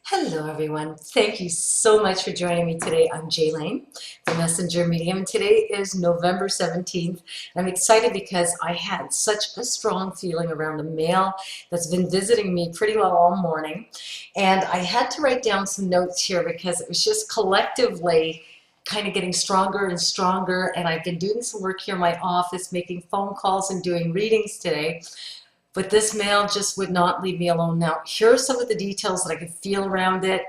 Hello everyone. Thank you so much for joining me today. I'm Jaylene, the messenger medium. Today is November 17th. I'm excited because I had such a strong feeling around a male that's been visiting me pretty well all morning. And I had to write down some notes here because it was just collectively kind of getting stronger and stronger. And I've been doing some work here in my office, making phone calls and doing readings today. But this male just would not leave me alone. Now, here are some of the details that I could feel around it.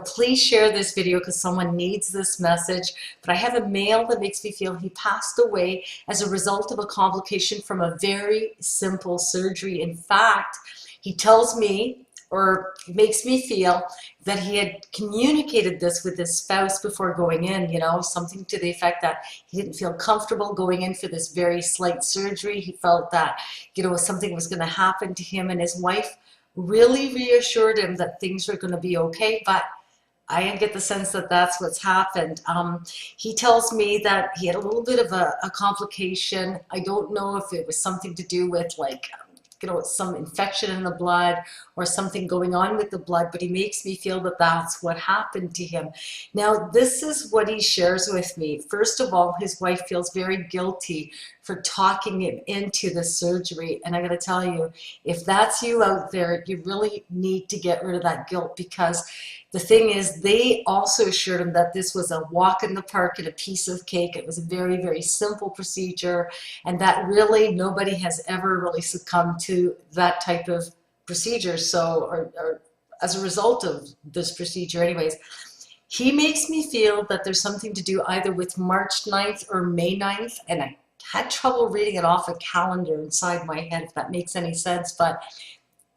Please share this video because someone needs this message. But I have a male that makes me feel he passed away as a result of a complication from a very simple surgery. In fact, he tells me, or makes me feel, that he had communicated this with his spouse before going in, something to the effect that he didn't feel comfortable going in for this very slight surgery. He felt that, something was going to happen to him, and his wife really reassured him that things were going to be okay, but I didn't get the sense that that's what's happened. He tells me that he had a little bit of a complication. I don't know if it was something to do with some infection in the blood or something going on with the blood, but he makes me feel that that's what happened to him. Now, this is what he shares with me. First of all, his wife feels very guilty for talking him into the surgery. And I'm going to tell you, if that's you out there, you really need to get rid of that guilt, because the thing is, they also assured him that this was a walk in the park and a piece of cake. It was a very, very simple procedure, and that really nobody has ever really succumbed to that type of procedure. So, or as a result of this procedure anyways. He makes me feel that there's something to do either with March 9th or May 9th, and I had trouble reading it off a calendar inside my head, if that makes any sense, but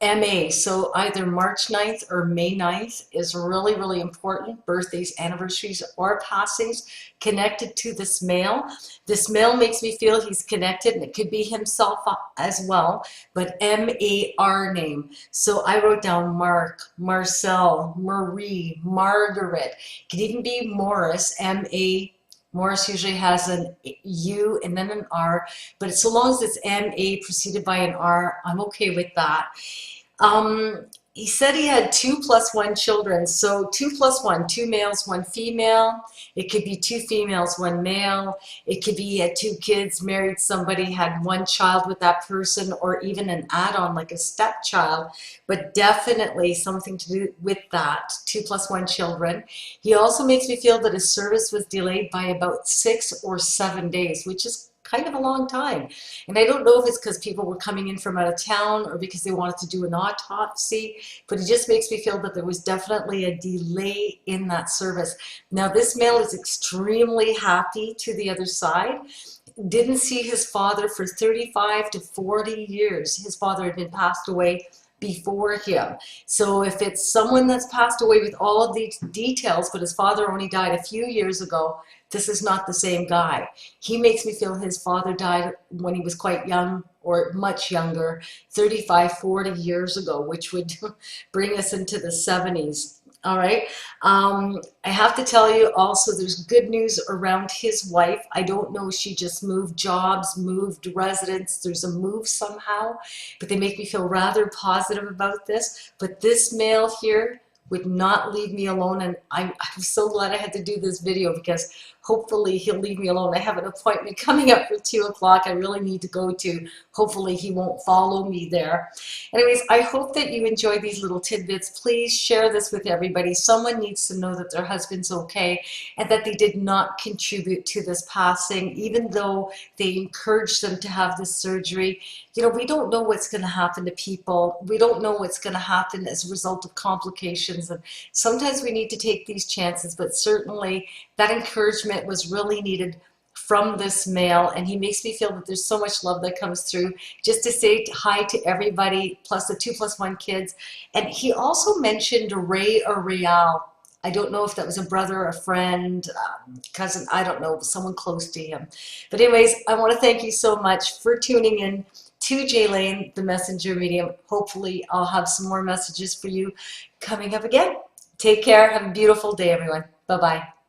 MA, so either March 9th or May 9th is really, really important. Birthdays, anniversaries, or passings connected to this male. This male makes me feel he's connected, and it could be himself as well, but M-A-R name. So I wrote down Mark, Marcel, Marie, Margaret. It could even be Morris, M-A. Morris usually has an U and then an R, but so long as it's M-A preceded by an R, I'm okay with that. He said he had 2 + 1 children. So 2 + 1, 2 males, 1 female. It could be 2 females, 1 male. It could be he had 2 kids, married somebody, had 1 child with that person, or even an add-on like a stepchild, but definitely something to do with that, 2 + 1 children. He also makes me feel that his service was delayed by about 6 or 7 days, which is kind of a long time. And I don't know if it's because people were coming in from out of town or because they wanted to do an autopsy, but it just makes me feel that there was definitely a delay in that service. Now, this male is extremely happy to the other side. Didn't see his father for 35 to 40 years. His father had been passed away before him. So if it's someone that's passed away with all of these details, but his father only died a few years ago, this is not the same guy. He makes me feel his father died when he was quite young, or much younger, 35, 40 years ago, which would bring us into the 70s. All right. I have to tell you also, there's good news around his wife. I don't know if she just moved jobs, moved residence. There's a move somehow, but they make me feel rather positive about this. But this male here would not leave me alone, and I'm so glad I had to do this video, because hopefully he'll leave me alone. I have an appointment coming up for 2 o'clock I really need to go to. Hopefully he won't follow me there. Anyways, I hope that you enjoy these little tidbits. Please share this with everybody. Someone needs to know that their husband's okay and that they did not contribute to this passing, even though they encouraged them to have this surgery. We don't know what's going to happen to people. We don't know what's going to happen as a result of complications. And sometimes we need to take these chances, but certainly that encouragement was really needed from this male, and he makes me feel that there's so much love that comes through. Just to say hi to everybody, plus the 2 + 1 kids. And he also mentioned Ray or Real. I don't know if that was a brother, a friend, cousin, I don't know, someone close to him. But anyways, I want to thank you so much for tuning in to Jaylene, the messenger medium. Hopefully I'll have some more messages for you coming up again. Take care. Have a beautiful day, everyone. Bye-bye.